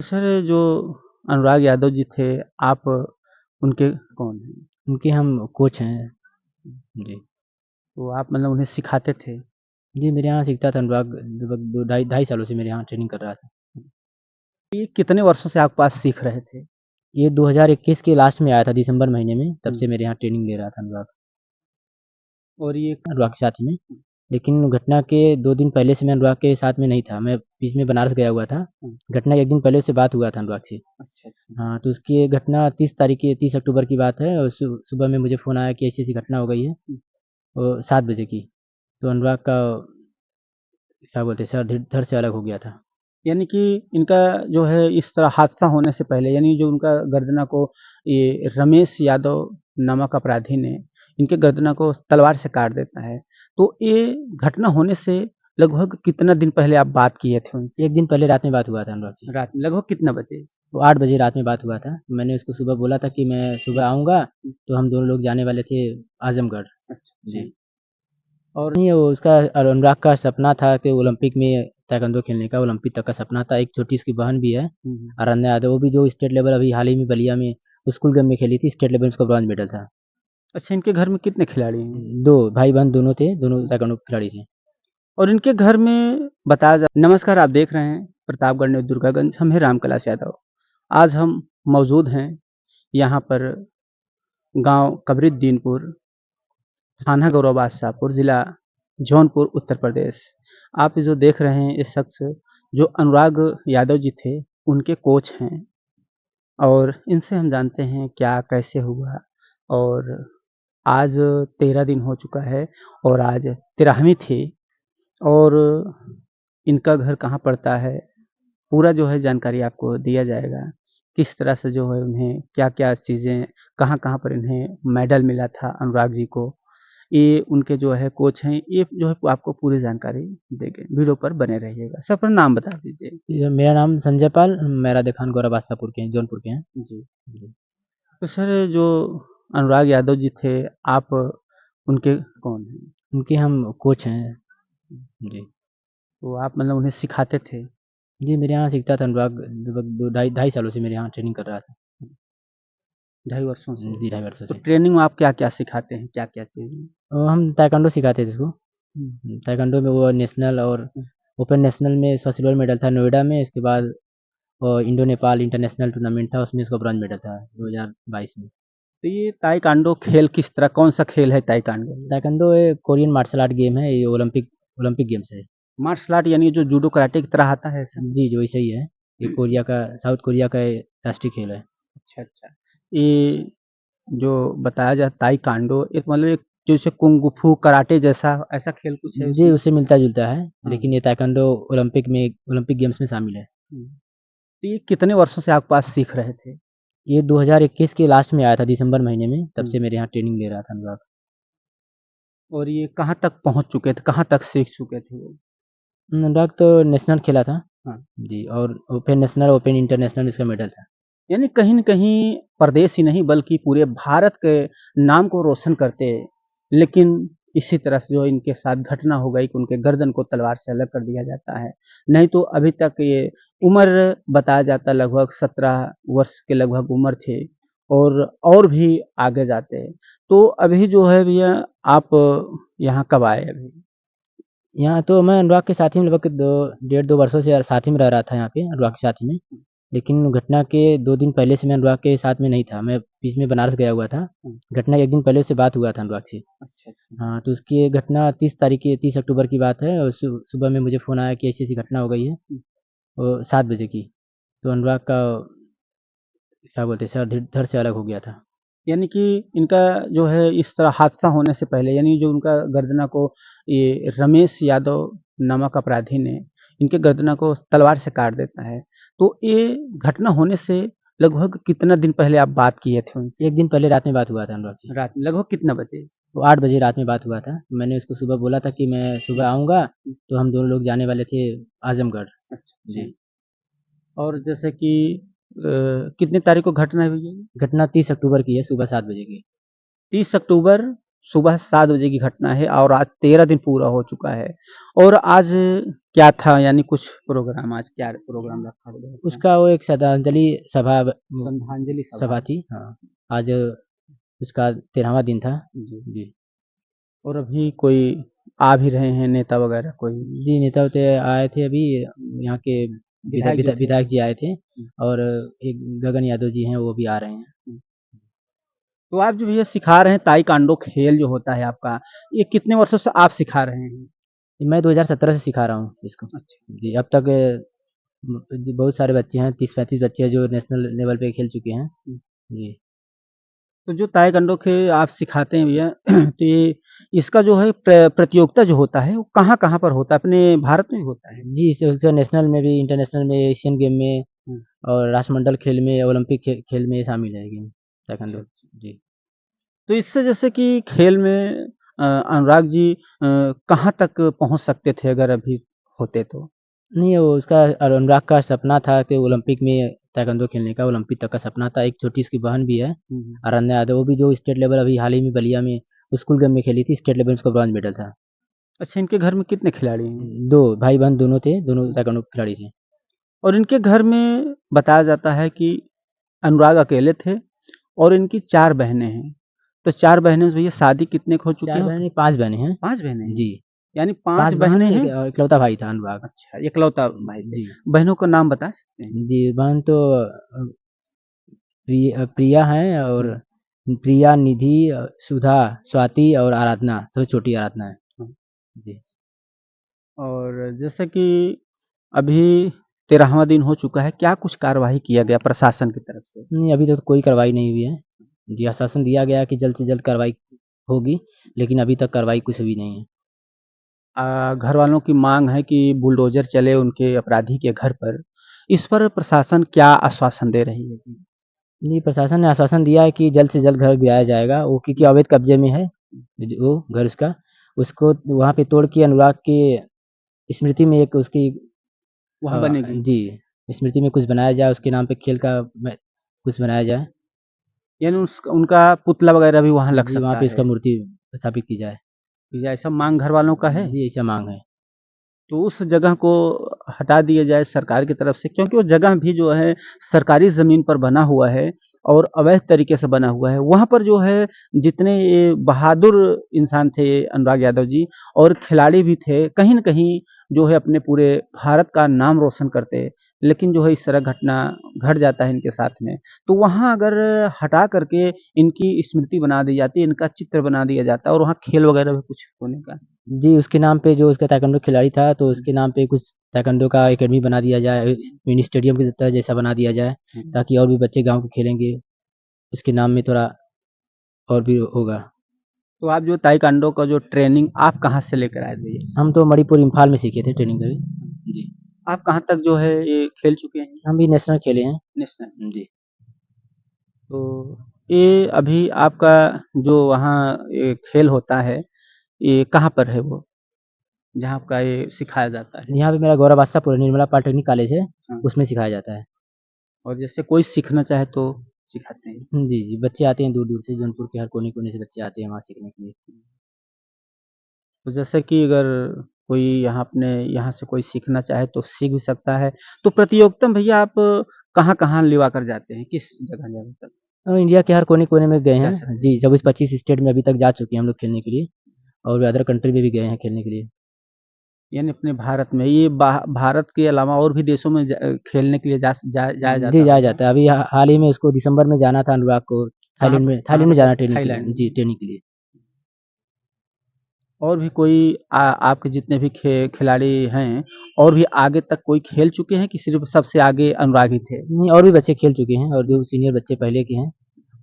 तो सर जो अनुराग यादव जी थे, आप उनके कौन हैं? उनके हम कोच हैं। जी। तो आप मतलब उन्हें सिखाते थे? जी, मेरे यहाँ सीखता था अनुराग। लगभग 2 ढाई ढाई सालों से मेरे यहाँ ट्रेनिंग कर रहा था। ये कितने वर्षों से आपके पास सीख रहे थे? ये 2021 के लास्ट में आया था, दिसंबर महीने में, तब हुँ। से मेरे यहाँ ट्रेनिंग ले रहा था अनुराग। और ये अनुराग के साथ ही में। लेकिन घटना के 2 दिन पहले से मैं अनुराग के साथ में नहीं था, मैं बीच में बनारस गया हुआ था। हुँ, घटना के 1 दिन पहले उससे बात हुआ था अनुराग से। अच्छा, अच्छा। हाँ, तो उसकी ये घटना 30 अक्टूबर की बात है और सुबह में मुझे फ़ोन आया कि ऐसी-ऐसी घटना हो गई है, हुँ, 7 बजे की। तो अनुराग का क्या बोलते हैं, सर धड़ से अलग हो गया था। यानी कि इनका जो है इस तरह हादसा होने से पहले यानी जो उनका गर्दना को ये रमेश यादव नामक अपराधी ने इनके गर्दना को तलवार से काट देता है। तो ये घटना होने से लगभग कितना दिन पहले आप बात किए थे उनसे? 1 दिन पहले रात में बात हुआ था अनुराग से। रात में लगभग कितना बजे? वो 8 बजे रात में बात हुआ था। मैंने उसको सुबह बोला था कि मैं सुबह आऊँगा, हुँ, तो हम दोनों लोग जाने वाले थे आज़मगढ़। अच्छा, अच्छा। जी। और नहीं, वो उसका अनुराग का सपना था कि ओलंपिक में ताइक्वांडो खेलने का, ओलंपिक तक का सपना था। एक छोटी उसकी बहन भी है, हुँ, हुँ। अरण्या यादव, वो भी जो स्टेट लेवल अभी हाल ही में बलिया में स्कूल गेम में खेली थी, स्टेट लेवल में उसका ब्रॉन्ज़ मेडल था। अच्छा, इनके घर में कितने खिलाड़ी हैं? 2 भाई-बहन दोनों थे, दोनों ताइक्वांडो के खिलाड़ी थे। और इनके घर में बताया जा नमस्कार, आप देख रहे हैं प्रतापगढ़ न्यूज़ दुर्गागंज, हम हैं रामकलास यादव। आज हम मौजूद हैं यहाँ पर गाँव कबरीद्दीनपुर, थाना गौरव बादशाहपुर, जिला जौनपुर, उत्तर प्रदेश। आप ये जो देख रहे हैं ये शख्स जो अनुराग यादव जी थे, उनके कोच हैं और इनसे हम जानते हैं क्या कैसे हुआ और आज 13 दिन हो चुका है और आज 13वीं थी और इनका घर कहाँ पड़ता है, पूरा जो है जानकारी आपको दिया जाएगा। किस तरह से जो है उन्हें क्या-क्या चीज़ें कहाँ-कहाँ पर इन्हें मेडल मिला था अनुराग जी को। ये उनके जो है कोच हैं, ये जो है आपको पूरी जानकारी देंगे। वीडियो पर बने रहिएगा। सर अपना नाम बता दीजिए? ये मेरा नाम संजय पाल, मैरादी खान गौरव बादशाहपुर के हैं, जौनपुर के हैं। जी। जी। तो सर जो अनुराग यादव जी थे, आप उनके कौन हैं? उनके हम कोच हैं। जी। तो आप मतलब उन्हें सिखाते थे? जी, मेरे यहाँ सीखता था अनुराग। लगभग 2 ढाई सालों से मेरे यहाँ ट्रेनिंग कर रहा था। 2.5 वर्षों से। जी, ढाई वर्षों तो से। ट्रेनिंग में आप क्या-क्या सिखाते हैं? क्या-क्या चीज़ें? हम ताइक्वांडो सिखाते थे इसको। हुँ, ताइक्वांडो में वो नेशनल और हुँ। ओपन नेशनल में इसका सिल्वर मेडल था नोएडा में। इसके बाद इंडो नेपाल इंटरनेशनल टूर्नामेंट था, उसमें इसका ब्रॉन्ज मेडल था 2022 में। तो ये ताइक्वांडो खेल किस तरह कौन-सा खेल है ताइक्वांडो? ताइक्वांडो ये कोरियन मार्शल आर्ट गेम है, ये ओलंपिक ओलंपिक गेम्स है। मार्शल आर्ट यानी जो जूडो कराटे की तरह आता है ऐसा? जी, जो वैसे ही है। ये कोरिया का साउथ कोरिया का ये राष्ट्रीय खेल है। अच्छा, अच्छा। ये जो बताया जाता ताइक्वांडो एक मतलब एक जैसे कुंग फू कराटे जैसा ऐसा खेल कुछ है जी, उसमें? उससे मिलता-जुलता है, हाँ। लेकिन ये ताइक्वांडो ओलंपिक गेम्स में शामिल है। हुँ। तो ये कितने वर्षों से आपके पास सीख रहे थे? ये 2021 के लास्ट में आया था, दिसंबर महीने में, तब हुँ। से मेरे यहाँ ट्रेनिंग ले रहा था अनुराग। और ये कहाँ तक पहुँच चुके थे? कहाँ तक सीख चुके थे वो? अनुराग तो नेशनल खेला था। हाँ। जी, और ओपन नेशनल, ओपन इंटरनेशनल इसका मेडल था। यानी कहीं न कहीं प्रदेश ही नहीं बल्कि पूरे भारत के नाम को रोशन करते, लेकिन इसी तरह से जो इनके साथ घटना हो गई कि उनके गर्दन को तलवार से अलग कर दिया जाता है। नहीं तो अभी तक ये उम्र बताया जाता है लगभग 17 वर्ष के लगभग उम्र थे और भी आगे जाते। तो अभी जो है भैया आप यहाँ कब आए अभी? यहाँ तो मैं अनुराग के साथ ही में लगभग 2 वर्षों से साथ ही में रह रहा था यहाँ पे अनुराग के साथ ही में। लेकिन घटना के 2 दिन पहले से मैं अनुराग के साथ में नहीं था, मैं बीच में बनारस गया हुआ था। हुँ, घटना के 1 दिन पहले उससे बात हुआ था अनुराग से। अच्छा, अच्छा। हाँ, तो उसकी ये घटना 30 अक्टूबर की बात है और सुबह में मुझे फ़ोन आया कि ऐसी-ऐसी घटना हो गई है, हुँ, 7 बजे की। तो अनुराग का क्या बोलते हैं, सर धड़ से अलग हो गया था। यानी कि इनका जो है इस तरह हादसा होने से पहले यानी जो उनका गर्दना को ये रमेश यादव नामक अपराधी ने इनके गर्दना को तलवार से काट देता है। तो ये घटना होने से लगभग कितना दिन पहले आप बात किए थे उनसे? 1 दिन पहले रात में बात हुआ था अनुराग से। रात में लगभग कितना बजे? वो 8 बजे रात में बात हुआ था। मैंने उसको सुबह बोला था कि मैं सुबह आऊँगा, हुँ, तो हम दोनों लोग जाने वाले थे आज़मगढ़। अच्छा, अच्छा। जी। और जैसे कि कितनी तारीख को घटना हुई है ये? घटना 30 अक्टूबर की है, सुबह 7 बजे की। 30 अक्टूबर सुबह 7 बजे की घटना है और आज 13 दिन पूरा हो चुका है। और आज क्या था, यानी कुछ प्रोग्राम, आज क्या प्रोग्राम रखा गया था? उसका वो एक श्रद्धांजलि सभा श्रद्धांजलि सभा थी। हाँ, आज उसका 13वां दिन था। जी। जी। और अभी कोई आ भी रहे हैं नेता वगैरह कोई? जी, नेता होते आए थे अभी, यहाँ के विधायक जो थे? विधायक जी आए थे, हुँ, और एक गगन यादव जी हैं, वो भी आ रहे हैं। हुँ। तो आप जो ये सिखा रहे हैं ताइक्वांडो खेल जो होता है आपका, ये कितने वर्षों से आप सिखा रहे हैं? मैं 2017 से सिखा रहा हूँ इसको। अच्छा। जी, अब तक जी बहुत सारे बच्चे हैं, 30-35 बच्चे हैं जो नेशनल लेवल पे खेल चुके हैं। हुँ। जी। तो जो ताइक्वांडो के आप सिखाते हैं भैया तो ये इसका जो है प्रतियोगिता जो होता है वो कहाँ-कहाँ पर होता है? अपने भारत में ही होता है? जी, इसका नेशनल में भी, इंटरनेशनल में, एशियन गेम में हुँ। और राष्ट्रमंडल खेल में, ओलंपिक खेल में शामिल है गेम अच्छा, ताइक्वांडो। अच्छा। जी। तो इससे जैसे कि खेल में अनुराग जी कहाँ तक पहुँच सकते थे अगर अभी होते तो? नहीं, वो उसका अनुराग का सपना था कि ओलंपिक में ताइक्वांडो खेलने का, ओलंपिक तक का सपना था। एक छोटी उसकी बहन भी है, हुँ, हुँ। अरण्या यादव, वो भी जो स्टेट लेवल अभी हाल ही में बलिया में स्कूल गेम में खेली थी, स्टेट लेवल में उसका ब्रॉन्ज मेडल था। अच्छा, इनके घर में कितने खिलाड़ी हैं? 2 भाई-बहन दोनों थे, दोनों ताइक्वांडो खिलाड़ी थे। और इनके घर में बताया जाता है कि अनुराग अकेले थे और इनकी 4 बहनें हैं। तो 4 बहनें से भैया शादी कितने की हो चुकी 4 हैं? बहन नहीं, 5 बहनें हैं। 5 बहनें हैं? जी, यानी 5 5 बहन बहनें हैं, एक हैं? इकलौता भाई था अनुराग। अच्छा, इकलौता भाई थे। जी, बहनों का नाम बता सकते हैं? जी, बहन तो प्रिया हैं, और हुँ, प्रिया, निधि, सुधा, स्वाति और आराधना, सबसे छोटी आराधना है। हुँ। जी। और जैसे कि अभी 13वाँ दिन हो चुका है, क्या कुछ कार्यवाही किया गया प्रशासन की तरफ से? नहीं, अभी तक तो कोई कार्रवाई नहीं हुई है। जी, आश्वासन दिया गया कि जल्द से जल्द कार्रवाई होगी, लेकिन अभी तक कार्रवाई कुछ हुई नहीं है। घर वालों की माँग है कि बुलडोज़र चले उनके अपराधी के घर पर। इस पर प्रशासन क्या आश्वासन दे रही है? जी, प्रशासन ने आश्वासन दिया है कि जल्द से जल्द घर गिराया जाएगा, वो क्योंकि अवैध कब्जे में है वो घर उसका। उसको वहाँ पे तोड़ के अनुराग की स्मृति में एक उसकी वहाँ बनेगी? जी, स्मृति में कुछ बनाया जाए, उसके नाम पे खेल का कुछ बनाया जाए। यानी उनका पुतला वग़ैरह भी वहाँ लग जी, वहाँ सकता पे है? उसका मूर्ति स्थापित की जाए। या ऐसा माँग घर वालों का है? जी, ऐसा माँग है। तो उस जगह को हटा दिया जाए सरकार की तरफ से, क्योंकि वो जगह भी जो है सरकारी ज़मीन पर बना हुआ है और अवैध तरीके से बना हुआ है। वहाँ पर जो है जितने ये बहादुर इंसान थे अनुराग यादव जी और खिलाड़ी भी थे, कहीं न कहीं जो है अपने पूरे भारत का नाम रोशन करते। लेकिन जो है इस तरह घटना घट जाता है इनके साथ में। तो वहाँ अगर हटा कर के इनकी स्मृति बना दी जाती, इनका चित्र बना दिया जाता और वहाँ खेल वगैरह भी कुछ होने का। जी, उसके नाम पे जो उसका ताइक्वांडो खिलाड़ी था, तो हुँ, उसके नाम पे कुछ ताइक्वांडो का अकेडमी बना दिया जाए, मिनी स्टेडियम की तरह जैसा बना दिया जाए, हुँ। ताकि और भी बच्चे गाँव के खेलेंगे, उसके नाम में थोड़ा और भी होगा। तो आप जो ताइक्वांडो का जो ट्रेनिंग आप कहाँ से लेकर आए थे ये? हम तो मणिपुर, इम्फाल में सीखे थे ट्रेनिंग करके। जी, आप कहाँ तक जो है ये खेल चुके हैं हम भी नेशनल खेले हैं। नेशनल? जी। तो ये अभी आपका जो वहाँ ये खेल होता है, ये कहाँ पर है वो? जहाँ आपका ये सिखाया जाता है? यहाँ पे मेरा गौरव आशापुर निर्मला पॉलिटेक्निक कॉलेज है, हाँ, उसमें सिखाया जाता है। और जैसे कोई सीखना चाहे तो सिखाते हैं? जी, जी, बच्चे आते हैं दूर-दूर से, जौनपुर के हर कोने-कोने से बच्चे आते हैं वहाँ सीखने के लिए। तो जैसे कि अगर कोई यहाँ अपने यहाँ से कोई सीखना चाहे तो सीख भी सकता है। तो प्रतियोगिता में भैया आप कहाँ-कहाँ लिवा कर जाते हैं? किस जगह ज़्यादातर इंडिया के हर कोने-कोने में गए जा हैं। सकते हैं? जी, 24-25 स्टेट में अभी तक जा चुके हैं हम लोग खेलने के लिए, और अदर कंट्री में भी गए हैं खेलने के लिए। यानी अपने भारत में, ये भारत के अलावा और भी देशों में खेलने के लिए जाया जी, जाता जाया होगा? जाता है। अभी हाल ही में उसको दिसंबर में जाना था अनुराग को, कहाँ पर? कहाँ थाईलैंड पर में जाना जाते? ट्रेनिंग के लिए। थाईलैंड जी, में। ट्रेनिंग के लिए। और भी कोई आपके जितने भी खिलाड़ी हैं, और भी आगे तक कोई खेल चुके हैं कि सिर्फ़ सबसे आगे अनुराग ही थे? नहीं, और भी बच्चे खेल चुके हैं, और जो सीनियर बच्चे पहले के हैं,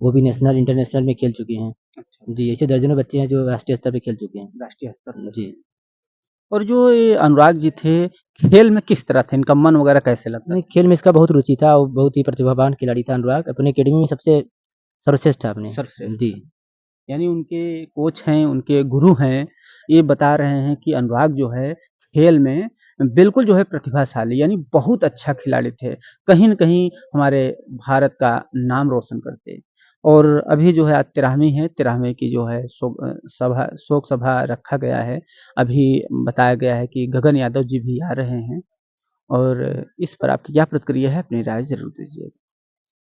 वो भी नेशनल, इंटरनेशनल में खेल चुके हैं। अच्छा, जी, ऐसे दर्जनों बच्चे हैं जो राष्ट्रीय स्तर पे खेल चुके हैं। राष्ट्रीय स्तर पर जी। हैं। और जो ये अनुराग जी थे, खेल में किस तरह थे? इनका मन वगैरह कैसे लगता नहीं, था? खेल में इसका बहुत रुचि था, वो बहुत ही प्रतिभावान खिलाड़ी था अनुराग, अपनी अकेडमी में सबसे सर्वश्रेष्ठ था अपने। सर्वश्रेष्ठ जी। था। यानी उनके कोच हैं, उनके गुरु हैं, ये बता रहे हैं कि अनुराग जो है खेल में बिल्कुल जो है प्रतिभाशाली, यानी बहुत अच्छा खिलाड़ी थे। कहीं न कहीं हमारे भारत का नाम रोशन करते। और अभी जो है आज 13वीं है, 13वीं की जो है शोक सभा रखा गया है। अभी बताया गया है कि गगन यादव जी भी आ रहे हैं और इस पर आपकी क्या प्रतिक्रिया है? अपनी राय ज़रूर दीजिएगा।